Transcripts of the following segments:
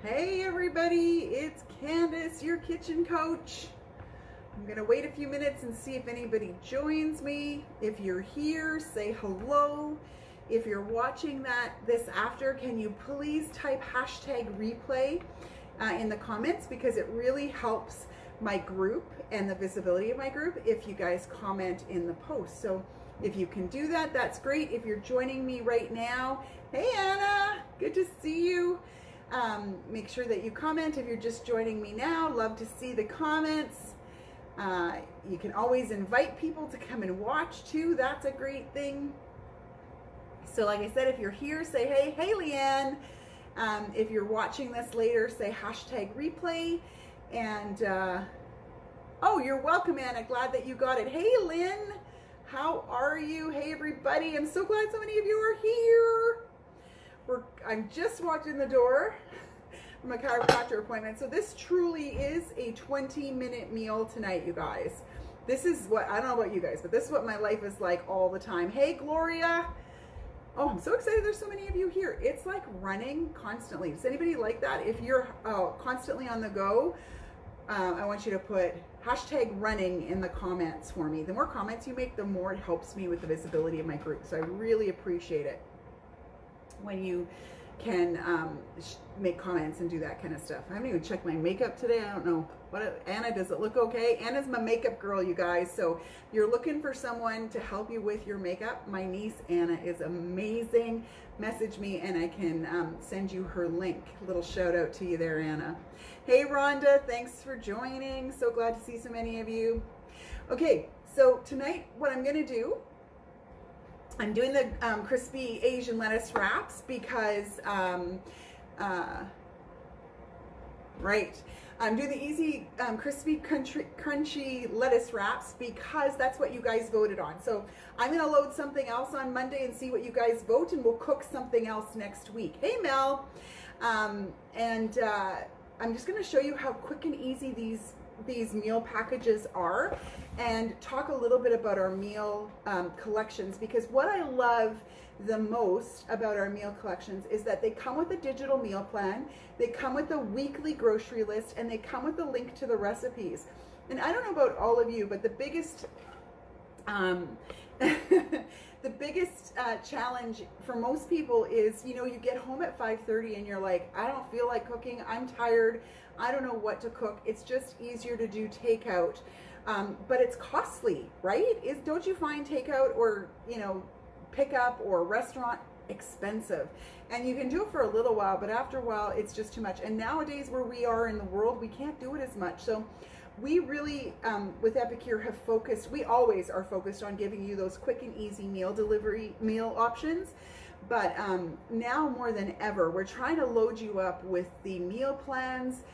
Hey everybody, it's Candace, your kitchen coach. I'm gonna wait a few minutes and see if anybody joins me. If you're here, say hello. If you're watching this after, can you please type #replay in the comments, because it really helps my group and the visibility of my group if you guys comment in the post. So if you can do that, that's great. If you're joining me right now, hey Anna, good to see you. Make sure that you comment. If you're just joining me now, love to see the comments. You can always invite people to come and watch too. That's a great thing. So like I said, if you're here, say hey Leanne. If you're watching this later, say #replay. And oh, you're welcome, Anna. Glad that you got it. Hey Lynn, how are you? Hey everybody, I'm so glad so many of you are here. I'm just walked in the door from a chiropractor appointment. So this truly is a 20-minute meal tonight, you guys. This is what, I don't know about you guys, but this is what my life is like all the time. Hey Gloria. Oh, I'm so excited there's so many of you here. It's like running constantly. Does anybody like that? If you're constantly on the go, I want you to put #running in the comments for me. The more comments you make, the more it helps me with the visibility of my group. So I really appreciate it when you can make comments and do that kind of stuff. I haven't even checked my makeup today. I don't know. Anna, does it look okay? Anna's my makeup girl, you guys. So if you're looking for someone to help you with your makeup, my niece Anna is amazing. Message me and I can send you her link. A little shout out to you there, Anna. Hey Rhonda, thanks for joining. So glad to see so many of you. Okay, so tonight what I'm gonna do, I'm doing the crispy Asian lettuce wraps because, right. I'm doing the easy crispy crunchy lettuce wraps because that's what you guys voted on. So I'm gonna load something else on Monday and see what you guys vote, and we'll cook something else next week. Hey Mel. I'm just gonna show you how quick and easy these meal packages are, and talk a little bit about our meal collections, because what I love the most about our meal collections is that they come with a digital meal plan, they come with a weekly grocery list, and they come with a link to the recipes. And I don't know about all of you, but the biggest the biggest challenge for most people is, you know, you get home at 5:30 and you're like, I don't feel like cooking, I'm tired, I don't know what to cook. It's just easier to do takeout, but it's costly, right? Don't you find takeout or, you know, pickup or restaurant expensive? And you can do it for a little while, but after a while it's just too much. And nowadays where we are in the world, we can't do it as much. So we really, with Epicure, have focused, we always are focused on giving you those quick and easy meal options. But now more than ever, we're trying to load you up with the meal plans,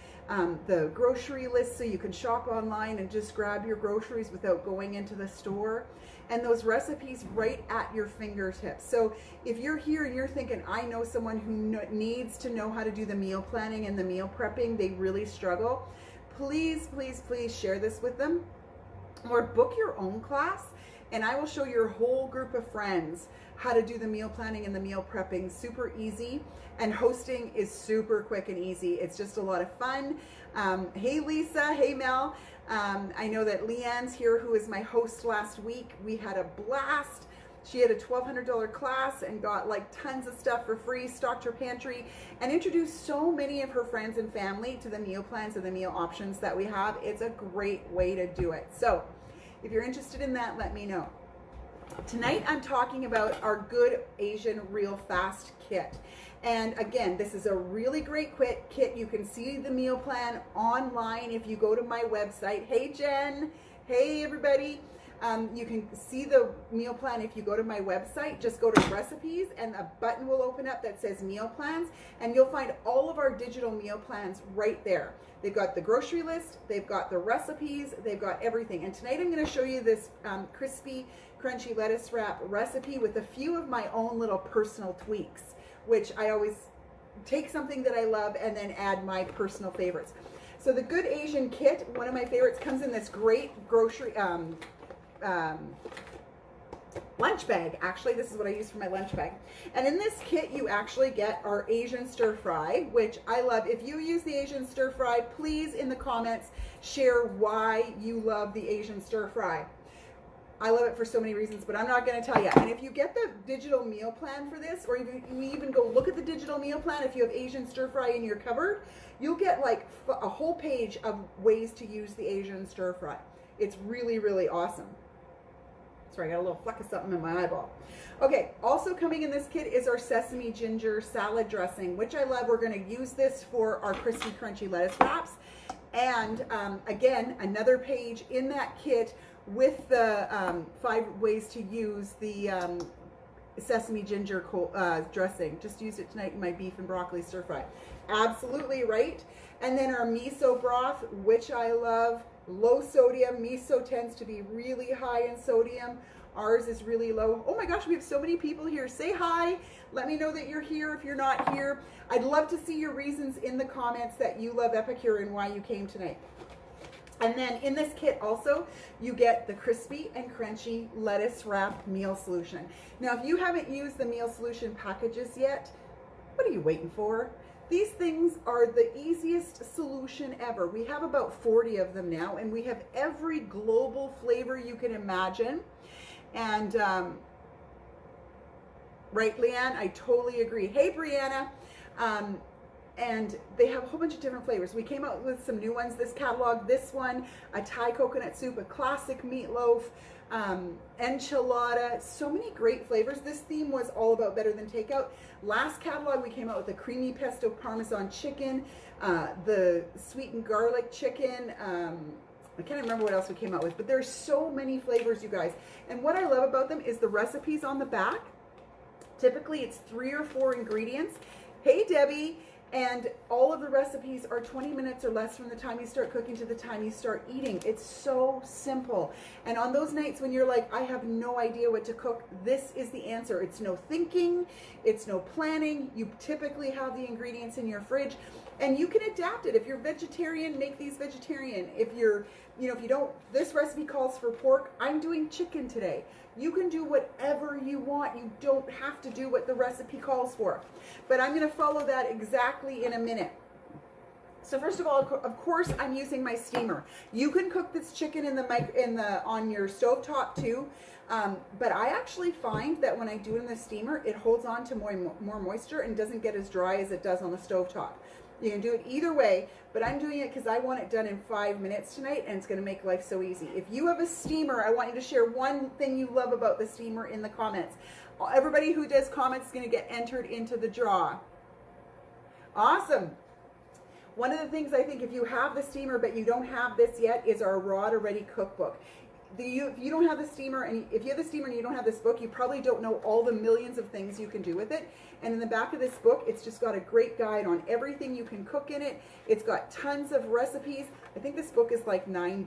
the grocery list, so you can shop online and just grab your groceries without going into the store, and those recipes right at your fingertips. So if you're here and you're thinking, I know someone who needs to know how to do the meal planning and the meal prepping, they really struggle, please, please, please share this with them, or book your own class, and I will show your whole group of friends how to do the meal planning and the meal prepping. Super easy, and hosting is super quick and easy. It's just a lot of fun. Hey Lisa, hey Mel. I know that Leanne's here, who was my host last week. We had a blast. She had a $1,200 class and got like tons of stuff for free, stocked her pantry, and introduced so many of her friends and family to the meal plans and the meal options that we have. It's a great way to do it. So if you're interested in that, let me know. Tonight I'm talking about our Good Asian Real Fast kit. And again, this is a really great kit. You can see the meal plan online if you go to my website. Hey Jen, hey everybody. You can see the meal plan if you go to my website. Just go to recipes and a button will open up that says meal plans, and you'll find all of our digital meal plans right there. They've got the grocery list, they've got the recipes, they've got everything. And tonight I'm going to show you this crispy crunchy lettuce wrap recipe with a few of my own little personal tweaks, which I always take something that I love and then add my personal favorites. So the Good Asian kit, one of my favorites, comes in this great grocery lunch bag. Actually, this is what I use for my lunch bag. And in this kit, you actually get our Asian stir fry, which I love. If you use the Asian stir fry, please in the comments share why you love the Asian stir fry. I love it for so many reasons, but I'm not going to tell you. And if you get the digital meal plan for this, or you even go look at the digital meal plan, if you have Asian stir fry in your cupboard, you'll get like a whole page of ways to use the Asian stir fry. It's really, really awesome. Sorry, I got a little fleck of something in my eyeball. Okay, also coming in this kit is our sesame ginger salad dressing, which I love. We're going to use this for our crispy crunchy lettuce wraps. And again, another page in that kit with the 5 ways to use the sesame ginger dressing. Just used it tonight in my beef and broccoli stir fry. Absolutely right. And then our miso broth, which I love. Low sodium. Miso tends to be really high in sodium. Ours is really low. Oh my gosh, we have so many people here. Say hi. Let me know that you're here if you're not here. I'd love to see your reasons in the comments that you love Epicure and why you came tonight. And then in this kit also, you get the crispy and crunchy lettuce wrap meal solution. Now, if you haven't used the meal solution packages yet, what are you waiting for? These things are the easiest solution ever. We have about 40 of them now, and we have every global flavor you can imagine. And right, Leanne, I totally agree. Hey, Brianna. And they have a whole bunch of different flavors. We came out with some new ones this catalog. This one, a Thai coconut soup, a classic meatloaf, enchilada, so many great flavors. This theme was all about better than takeout. Last catalog, we came out with the creamy pesto parmesan chicken, the sweet and garlic chicken. I can't remember what else we came out with, but there's so many flavors, you guys. And what I love about them is the recipes on the back. Typically, it's 3 or 4 ingredients. Hey, Debbie. And all of the recipes are 20 minutes or less from the time you start cooking to the time you start eating. It's so simple. And on those nights when you're like, I have no idea what to cook, this is the answer. It's no thinking, it's no planning. You typically have the ingredients in your fridge, and you can adapt it. If you're vegetarian, make these vegetarian. If you're, if you don't, this recipe calls for pork. I'm doing chicken today. You can do whatever you want. You don't have to do what the recipe calls for. But I'm going to follow that exactly in a minute. So first of all, of course, I'm using my steamer. You can cook this chicken on your stovetop too. But I actually find that when I do it in the steamer, it holds on to more moisture and doesn't get as dry as it does on the stovetop. You can do it either way, but I'm doing it because I want it done in 5 minutes tonight, and it's going to make life so easy. If you have a steamer, I want you to share one thing you love about the steamer in the comments. Everybody who does comments is going to get entered into the draw. Awesome. One of the things I think if you have the steamer but you don't have this yet is our Raw to Ready cookbook. If you don't have the steamer, and if you have the steamer and you don't have this book, you probably don't know all the millions of things you can do with it. And in the back of this book, it's just got a great guide on everything you can cook in it. It's got tons of recipes. I think this book is like $9.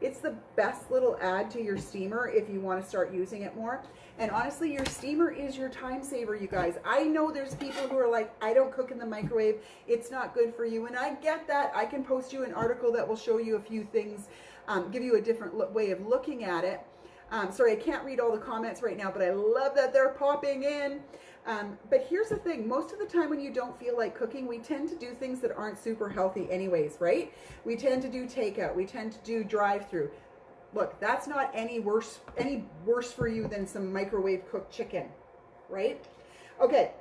It's the best little add to your steamer if you want to start using it more. And honestly, your steamer is your time saver, you guys. I know there's people who are like, I don't cook in the microwave. It's not good for you. And I get that. I can post you an article that will show you a few things, give you a different way of looking at it. Sorry, I can't read all the comments right now, but I love that they're popping in. But here's the thing. Most of the time when you don't feel like cooking, we tend to do things that aren't super healthy anyways, right? We tend to do takeout. We tend to do drive-through. Look, that's not any worse for you than some microwave cooked chicken, right? Okay,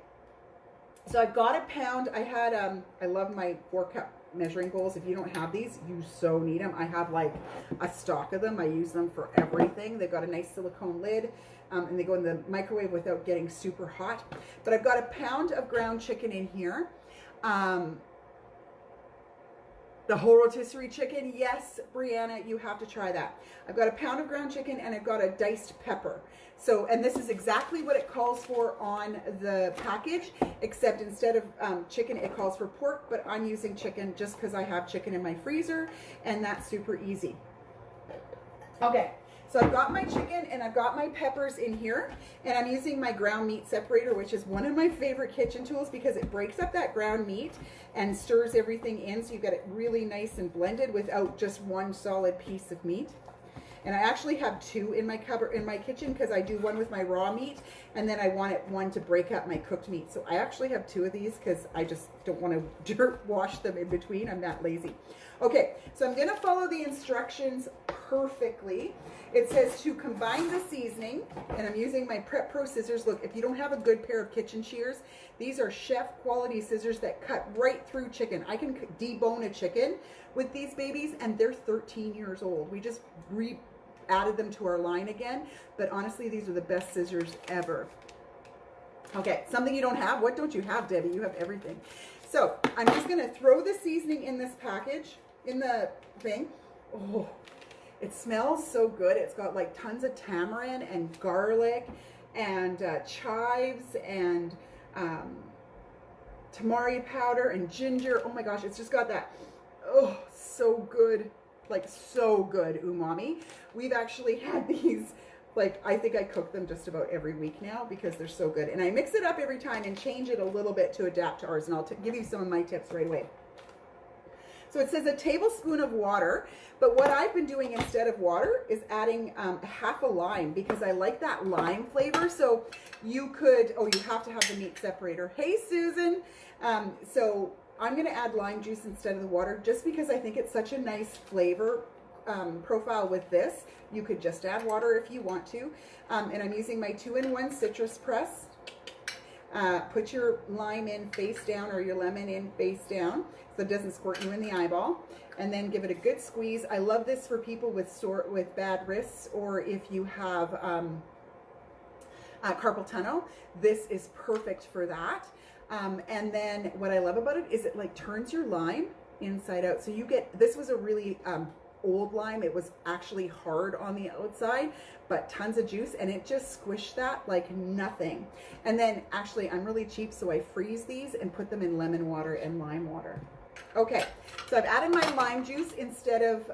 so I've got a pound. I love my 4-cup measuring bowls. If you don't have these, you so need them. I have like a stock of them. I use them for everything. They've got a nice silicone lid, and they go in the microwave without getting super hot. But I've got a pound of ground chicken in here. The whole rotisserie chicken, yes, Brianna, you have to try that. I've got a pound of ground chicken, and I've got a diced pepper. So, and this is exactly what it calls for on the package, except instead of chicken, it calls for pork, but I'm using chicken just because I have chicken in my freezer, and that's super easy. Okay, so I've got my chicken and I've got my peppers in here, and I'm using my ground meat separator, which is one of my favorite kitchen tools because it breaks up that ground meat and stirs everything in, so you get it really nice and blended without just one solid piece of meat. And I actually have 2 in my cupboard in my kitchen because I do one with my raw meat, and then I want one to break up my cooked meat. So I actually have 2 of these because I just don't want to dirt wash them in between. I'm that lazy. Okay, so I'm gonna follow the instructions perfectly. It says to combine the seasoning, and I'm using my Prep Pro scissors. Look, if you don't have a good pair of kitchen shears, these are chef quality scissors that cut right through chicken. I can debone a chicken with these babies, and they're 13 years old. We just added them to our line again, but honestly, these are the best scissors ever. Okay, something you don't have. What don't you have, Debbie? You have everything. So I'm just gonna throw the seasoning in this package, in the thing. Oh, it smells so good. It's got like tons of tamarind and garlic and chives and tamari powder and ginger. Oh my gosh, it's just got that, oh, so good, like so good umami. We've actually had these, like, I think I cook them just about every week now because they're so good. And I mix it up every time and change it a little bit to adapt to ours. And I'll give you some of my tips right away. So it says a tablespoon of water, but what I've been doing instead of water is adding half a lime because I like that lime flavor. So you could, oh, you have to have the meat separator. Hey, Susan. So I'm going to add lime juice instead of the water just because I think it's such a nice flavor profile with this. You could just add water if you want to. And I'm using my 2-in-1 citrus press. Put your lime in face down or your lemon in face down so it doesn't squirt you in the eyeball, and then give it a good squeeze. I love this for people with bad wrists, or if you have carpal tunnel. This is perfect for that. And then what I love about it is it like turns your lime inside out. So you get, this was a really old lime. It was actually hard on the outside, but tons of juice, and it just squished that like nothing. And then actually I'm really cheap, so I freeze these and put them in lemon water and lime water. Okay, so I've added my lime juice instead of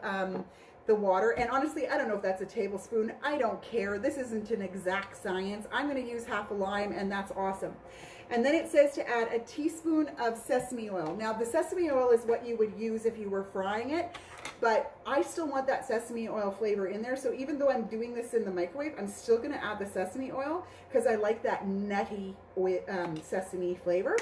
the water, and honestly I don't know if that's a tablespoon. I don't care. This isn't an exact science. I'm going to use half a lime, and that's awesome. And then it says to add a teaspoon of sesame oil. Now the sesame oil is what you would use if you were frying it, but I still want that sesame oil flavor in there. So even though I'm doing this in the microwave, I'm still going to add the sesame oil because I like that nutty sesame flavor.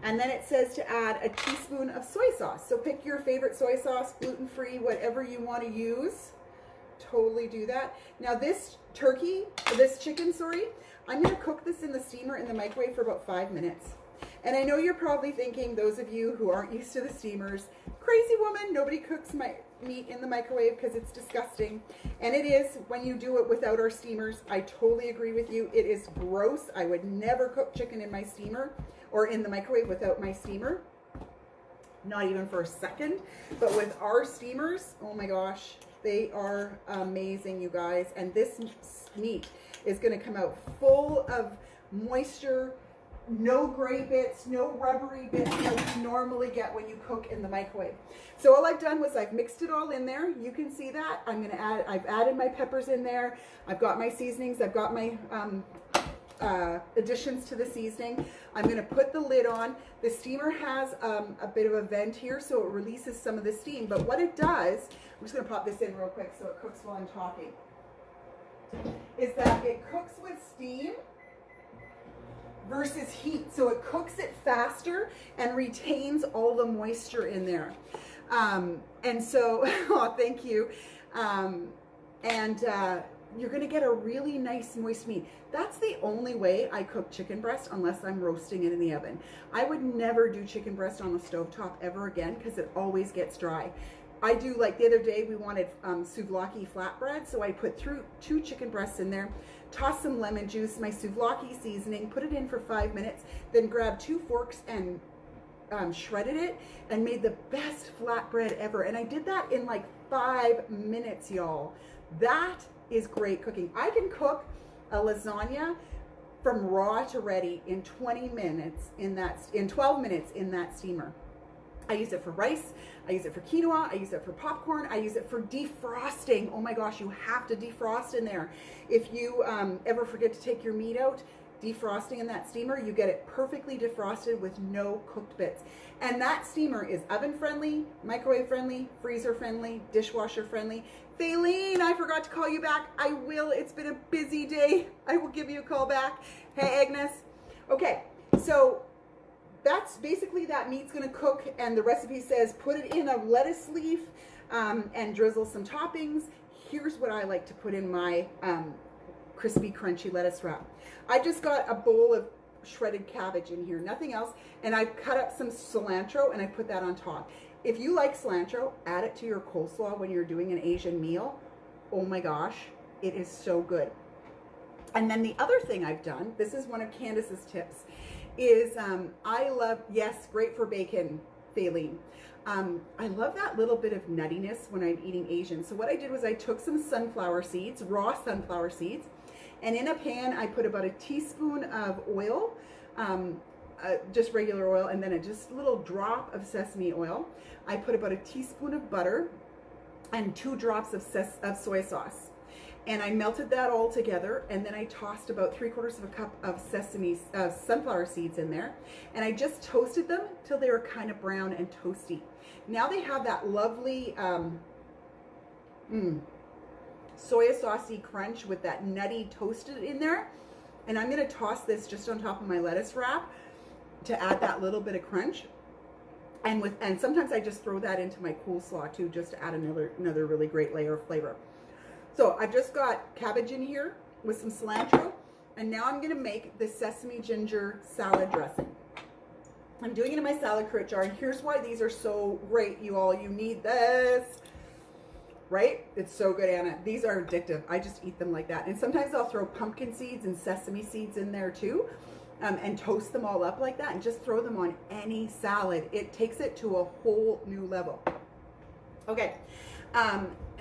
And then it says to add a teaspoon of soy sauce. So pick your favorite soy sauce, gluten-free, whatever you want to use. Totally do that. Now this chicken, sorry, I'm going to cook this in the steamer in the microwave for about 5 minutes. And I know you're probably thinking, those of you who aren't used to the steamers, crazy woman, nobody cooks my meat in the microwave because it's disgusting. And it is when you do it without our steamers. I totally agree with you. It is gross. I would never cook chicken in my steamer or in the microwave without my steamer. Not even for a second. But with our steamers, oh my gosh, they are amazing, you guys. And this meat is going to come out full of moisture, no gray bits, no rubbery bits that you normally get when you cook in the microwave. So all I've done was I've mixed it all in there. You can see that. I've added my peppers in there. I've got my seasonings. I've got my additions to the seasoning. I'm going to put the lid on. The steamer has a bit of a vent here, so it releases some of the steam. But what it does, I'm just going to pop this in real quick so it cooks while I'm talking, is that it cooks with steam versus heat. So it cooks it faster and retains all the moisture in there. And so, oh, thank you. You're going to get a really nice moist meat. That's the only way I cook chicken breast unless I'm roasting it in the oven. I would never do chicken breast on the stovetop ever again because it always gets dry. I do, like the other day we wanted souvlaki flatbread, so I put 2 chicken breasts in there, tossed some lemon juice, my souvlaki seasoning, put it in for 5 minutes, then grabbed 2 forks and shredded it and made the best flatbread ever. And I did that in like 5 minutes, y'all. That is great cooking. I can cook a lasagna from raw to ready in 12 minutes in that steamer. I use it for rice, I use it for quinoa, I use it for popcorn, I use it for defrosting. Oh my gosh, you have to defrost in there. If you ever forget to take your meat out, defrosting in that steamer, you get it perfectly defrosted with no cooked bits. And that steamer is oven friendly, microwave friendly, freezer friendly, dishwasher friendly. Faylene, I forgot to call you back. I will. It's been a busy day. I will give you a call back. Hey, Agnes. Okay, so that's basically that meat's going to cook, and the recipe says put it in a lettuce leaf and drizzle some toppings. Here's what I like to put in my crispy, crunchy lettuce wrap. I just got a bowl of shredded cabbage in here, nothing else, and I cut up some cilantro and I put that on top. If you like cilantro, add it to your coleslaw when you're doing an Asian meal. Oh my gosh, it is so good. And then the other thing I've done, this is one of Candace's tips, is I love, yes, great for bacon, Faylene. I love that little bit of nuttiness when I'm eating Asian. So what I did was I took some sunflower seeds, raw sunflower seeds, and in a pan I put about a teaspoon of oil, just regular oil, and then just a little drop of sesame oil. I put about a teaspoon of butter and 2 drops of soy sauce. And I melted that all together, and then I tossed about 3/4 of a cup of sunflower seeds in there, and I just toasted them till they were kind of brown and toasty. Now they have that lovely soy saucy crunch with that nutty toasted in there, and I'm going to toss this just on top of my lettuce wrap to add that little bit of crunch. And sometimes I just throw that into my coleslaw too, just to add another really great layer of flavor. So I've just got cabbage in here with some cilantro, and now I'm going to make the sesame ginger salad dressing. I'm doing it in my salad crit jar, and here's why these are so great, you all. You need this, right? It's so good, Anna. These are addictive. I just eat them like that. And sometimes I'll throw pumpkin seeds and sesame seeds in there too, and toast them all up like that, and just throw them on any salad. It takes it to a whole new level. Okay.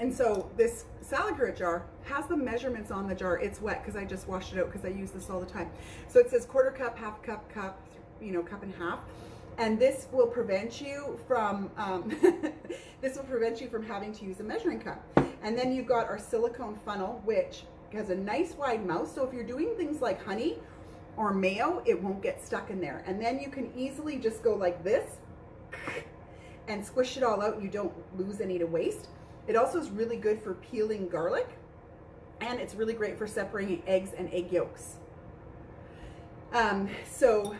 And so this salad grit jar has the measurements on the jar. It's wet because I just washed it out because I use this all the time. So it says 1/4 cup, 1/2 cup, cup, cup and a half. And this will prevent you from having to use a measuring cup. And then you've got our silicone funnel, which has a nice wide mouth. So if you're doing things like honey or mayo, it won't get stuck in there. And then you can easily just go like this and squish it all out. You don't lose any to waste. It also is really good for peeling garlic, and it's really great for separating eggs and egg yolks. So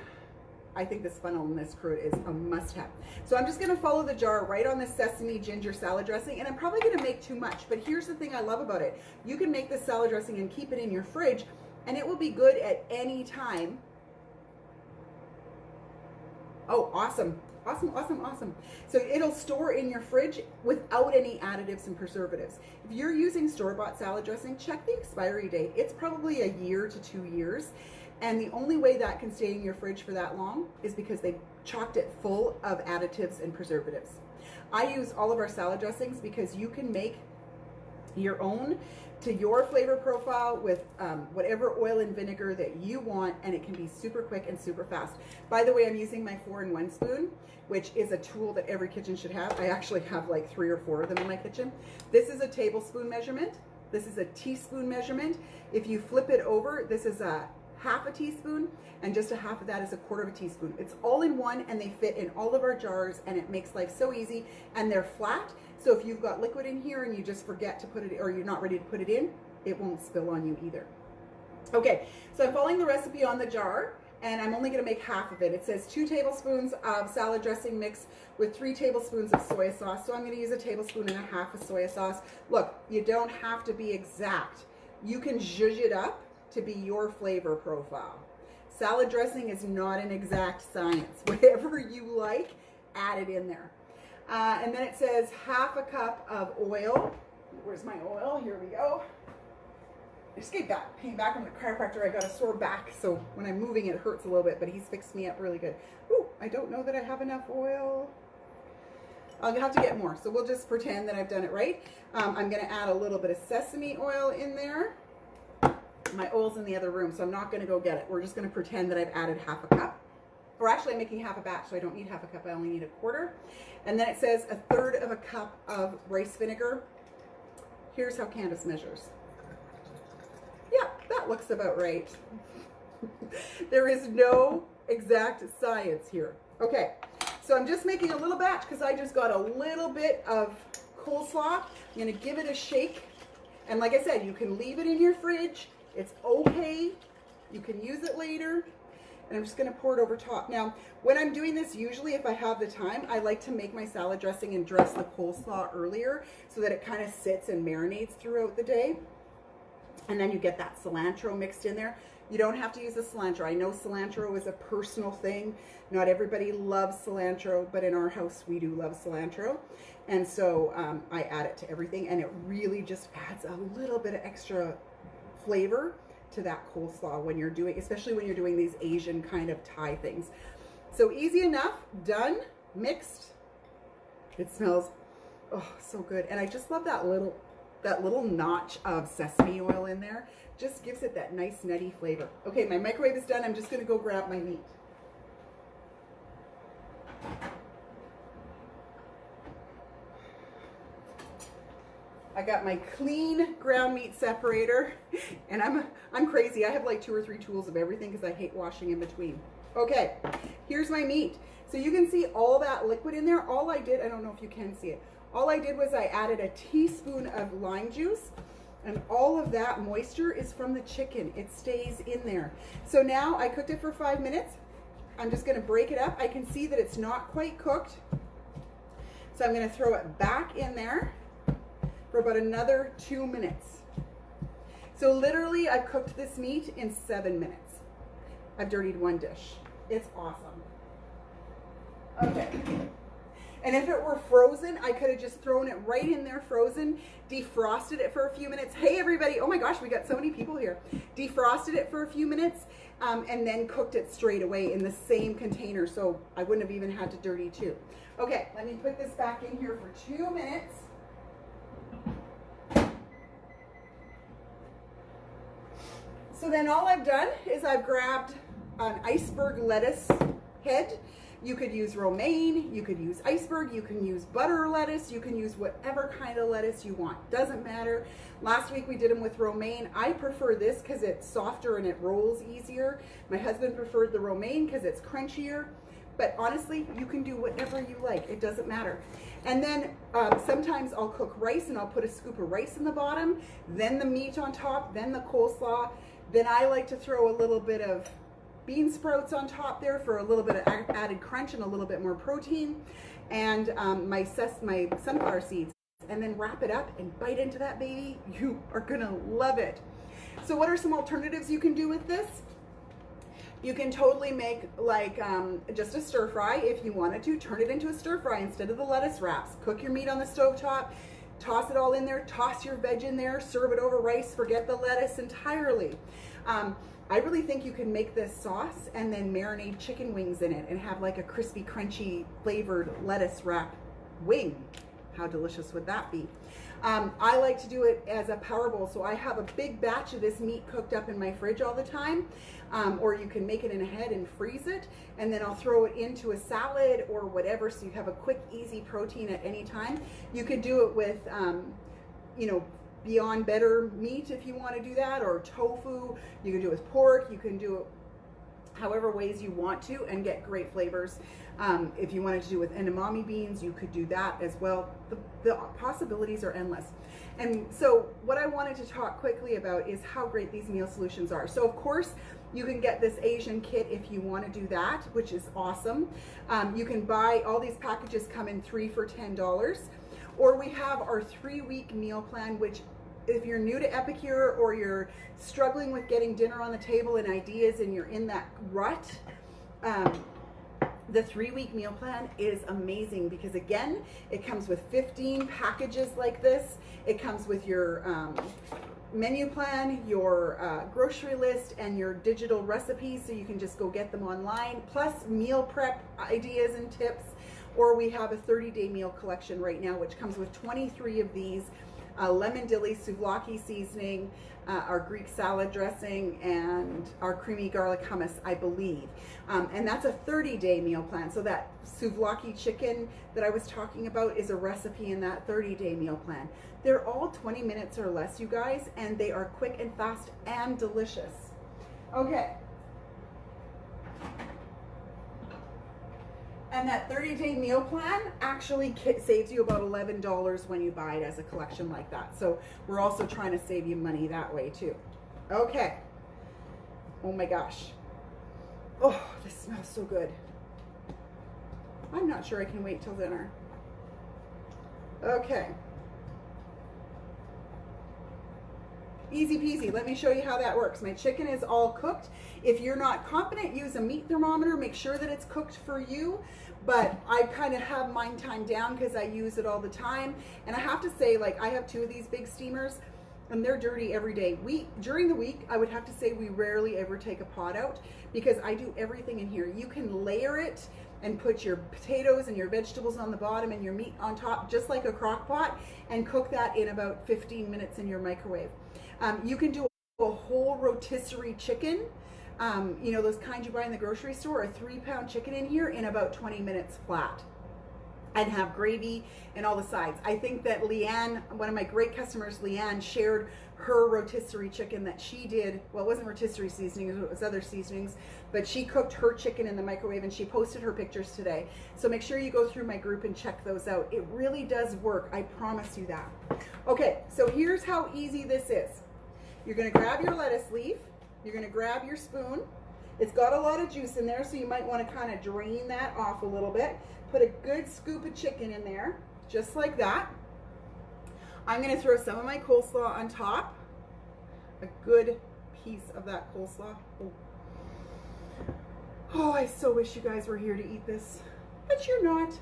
I think this funnel and this crude is a must-have. So I'm just going to follow the jar right on the sesame ginger salad dressing, and I'm probably going to make too much, but here's the thing I love about it. You can make this salad dressing and keep it in your fridge, and it will be good at any time. Oh, awesome. Awesome, awesome, awesome. So it'll store in your fridge without any additives and preservatives. If you're using store-bought salad dressing, check the expiry date. It's probably 1 year to 2 years. And the only way that can stay in your fridge for that long is because they chocked it full of additives and preservatives. I use all of our salad dressings because you can make your own to your flavor profile with whatever oil and vinegar that you want, and it can be super quick and super fast. By the way, I'm using my 4-in-1 spoon, which is a tool that every kitchen should have. I actually have like 3 or 4 of them in my kitchen. This is a tablespoon measurement. This is a teaspoon measurement. If you flip it over, this is a 1/2 teaspoon, and just a 1/2 of that is a 1/4 teaspoon. It's all in one, and they fit in all of our jars, and it makes life so easy, and they're flat. So if you've got liquid in here and you just forget to put it, or you're not ready to put it in, it won't spill on you either. Okay, so I'm following the recipe on the jar, and I'm only going to make 1/2 of it. It says 2 tablespoons of salad dressing mixed with 3 tablespoons of soy sauce. So I'm going to use 1.5 tablespoons of soy sauce. Look, you don't have to be exact. You can zhuzh it up to be your flavor profile. Salad dressing is not an exact science. Whatever you like, add it in there. And then it says 1/2 cup of oil. Where's my oil? Here we go. I just came back from the chiropractor. I got a sore back, so when I'm moving it hurts a little bit, but he's fixed me up really good. Ooh, I don't know that I have enough oil. I'll have to get more, so we'll just pretend that I've done it right. I'm going to add a little bit of sesame oil in there. My oil's in the other room, so I'm not going to go get it. We're just going to pretend that I've added 1/2 cup. Or actually, I'm making 1/2 batch, so I don't need 1/2 cup. I only need 1/4. And then it says 1/3 cup of rice vinegar. Here's how Candace measures. Yeah, that looks about right. There is no exact science here. Okay, so I'm just making a little batch because I just got a little bit of coleslaw. I'm gonna give it a shake. And like I said, you can leave it in your fridge. It's okay. You can use it later. And I'm just gonna pour it over top. Now, when I'm doing this, usually if I have the time, I like to make my salad dressing and dress the coleslaw earlier so that it kind of sits and marinates throughout the day. And then you get that cilantro mixed in there. You don't have to use the cilantro. I know cilantro is a personal thing. Not everybody loves cilantro, but in our house, we do love cilantro. And so I add it to everything, and it really just adds a little bit of extra flavor to that coleslaw when you're doing, especially when you're doing these Asian kind of Thai things. So easy enough, done, mixed. It smells, oh, so good. And I just love that little notch of sesame oil in there. Just gives it that nice nutty flavor. Okay, my microwave is done. I'm just gonna go grab my meat. I got my clean ground meat separator, and I'm crazy. I have like 2 or 3 tools of everything because I hate washing in between. Okay, here's my meat. So you can see all that liquid in there. All I did, I don't know if you can see it, all I did was I added a teaspoon of lime juice, and all of that moisture is from the chicken. It stays in there. So now I cooked it for 5 minutes. I'm just gonna break it up. I can see that it's not quite cooked. So I'm gonna throw it back in there for about another 2 minutes. So literally I've cooked this meat in 7 minutes. I've dirtied 1 dish. It's awesome. Okay. And if it were frozen, I could have just thrown it right in there frozen, defrosted it for a few minutes. Hey everybody, oh my gosh, we got so many people here. Defrosted it for a few minutes and then cooked it straight away in the same container, so I wouldn't have even had to dirty 2. Okay, let me put this back in here for 2 minutes. So then all I've done is I've grabbed an iceberg lettuce head. You could use romaine, you could use iceberg, you can use butter lettuce, you can use whatever kind of lettuce you want. Doesn't matter. Last week we did them with romaine. I prefer this because it's softer and it rolls easier. My husband preferred the romaine because it's crunchier. But honestly, you can do whatever you like. It doesn't matter. And then sometimes I'll cook rice and I'll put a scoop of rice in the bottom, then the meat on top, then the coleslaw. Then I like to throw a little bit of bean sprouts on top there for a little bit of added crunch and a little bit more protein, and my sunflower seeds, and then wrap it up and bite into that baby. You are gonna love it. So what are some alternatives you can do with this? You can totally make like just a stir fry if you wanted to. Turn it into a stir fry instead of the lettuce wraps. Cook your meat on the stovetop, toss it all in there, toss your veg in there, serve it over rice, forget the lettuce entirely. I really think you can make this sauce and then marinate chicken wings in it and have like a crispy, crunchy, flavored lettuce wrap wing. How delicious would that be? I like to do it as a power bowl, so I have a big batch of this meat cooked up in my fridge all the time, or you can make it in a head and freeze it, and then I'll throw it into a salad or whatever, so you have a quick, easy protein at any time. You could do it with, you know, Beyond Better meat if you want to do that, or tofu. You can do it with pork. You can do it however ways you want to and get great flavors. If you wanted to do it with edamame beans, you could do that as well. The possibilities are endless. And so what I wanted to talk quickly about is how great these meal solutions are. So of course, you can get this Asian kit if you want to do that, which is awesome. You can buy, all these packages come in 3 for $10. Or we have our 3-week meal plan, which if you're new to Epicure or you're struggling with getting dinner on the table and ideas and you're in that rut, the 3-week meal plan is amazing because again, it comes with 15 packages like this. It comes with your menu plan, your grocery list, and your digital recipes, so you can just go get them online, plus meal prep ideas and tips. Or we have a 30-day meal collection right now, which comes with 23 of these, lemon dilly souvlaki seasoning, our Greek salad dressing, and our creamy garlic hummus, I believe. And that's a 30-day meal plan. So that souvlaki chicken that I was talking about is a recipe in that 30-day meal plan. They're all 20 minutes or less, you guys, and they are quick and fast and delicious. Okay, And that 30-day meal plan actually saves you about $11 when you buy it as a collection like that. So we're also trying to save you money that way too. Okay. Oh my gosh. Oh, this smells so good. I'm not sure I can wait till dinner. Okay. Easy peasy. Let me show you how that works. My chicken is all cooked. If you're not confident, use a meat thermometer. Make sure that it's cooked for you. But I kind of have mine timed down because I use it all the time. And I have to say, like, I have 2 of these big steamers and they're dirty every day. During the week, I would have to say we rarely ever take a pot out because I do everything in here. You can layer it and put your potatoes and your vegetables on the bottom and your meat on top, just like a crock pot, and cook that in about 15 minutes in your microwave. You can do a whole rotisserie chicken, you know, those kinds you buy in the grocery store, a 3-pound chicken in here in about 20 minutes flat, and have gravy and all the sides. I think that Leanne, one of my great customers, Leanne, shared her rotisserie chicken that she did. Well, it wasn't rotisserie seasoning, it was other seasonings, but she cooked her chicken in the microwave and she posted her pictures today. So make sure you go through my group and check those out. It really does work, I promise you that. Okay, so here's how easy this is. You're gonna grab your lettuce leaf, you're gonna grab your spoon. It's got a lot of juice in there, so you might wanna kind of drain that off a little bit. Put a good scoop of chicken in there, just like that. I'm gonna throw some of my coleslaw on top. A good piece of that coleslaw. Oh, I so wish you guys were here to eat this, but you're not.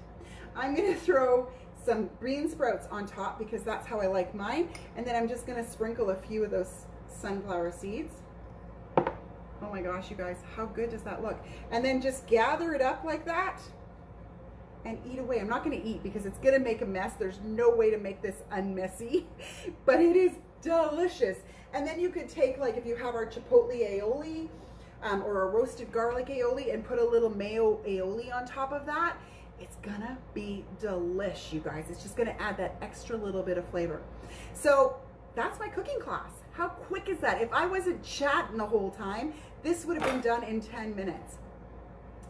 I'm gonna throw some green sprouts on top because that's how I like mine. And then I'm just gonna sprinkle a few of those sunflower seeds. Oh my gosh, you guys, how good does that look? And then just gather it up like that and eat away. I'm not gonna eat because it's gonna make a mess. There's no way to make this unmessy, but it is delicious. And then you could take, like, if you have our chipotle aioli or a roasted garlic aioli, and put a little mayo aioli on top of that. It's gonna be delish, you guys. It's just gonna add that extra little bit of flavor. So that's my cooking class. How quick is that? If I wasn't chatting the whole time, this would have been done in 10 minutes.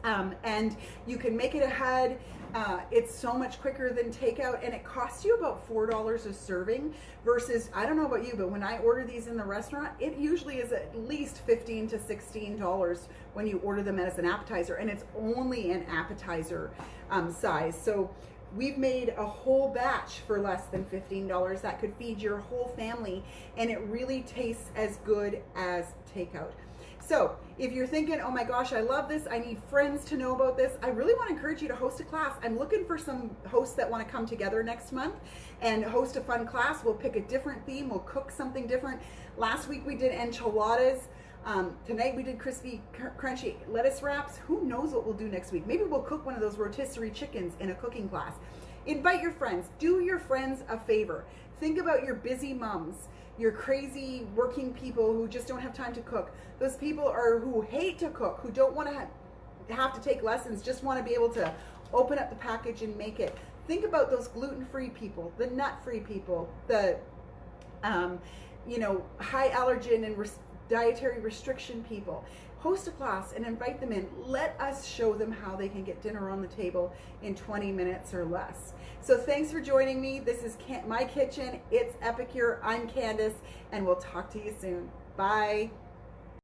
And you can make it ahead. It's so much quicker than takeout, and it costs you about $4 a serving versus, I don't know about you, but when I order these in the restaurant, it usually is at least $15 to $16 when you order them as an appetizer, and it's only an appetizer size. So we've made a whole batch for less than $15 that could feed your whole family, and it really tastes as good as takeout. So if you're thinking, oh my gosh, I love this, I need friends to know about this, I really want to encourage you to host a class. I'm looking for some hosts that want to come together next month and host a fun class. We'll pick a different theme, we'll cook something different. Last week we did enchiladas. Tonight we did crispy, crunchy lettuce wraps. Who knows what we'll do next week? Maybe we'll cook one of those rotisserie chickens in a cooking class. Invite your friends. Do your friends a favor. Think about your busy moms, your crazy working people who just don't have time to cook. Those people who hate to cook, who don't want to have to take lessons, just want to be able to open up the package and make it. Think about those gluten-free people, the nut-free people, the you know, high allergen and dietary restriction people. Host a class and invite them in. Let us show them how they can get dinner on the table in 20 minutes or less. So thanks for joining me. This is my kitchen. It's Epicure. I'm Candace, and we'll talk to you soon. Bye.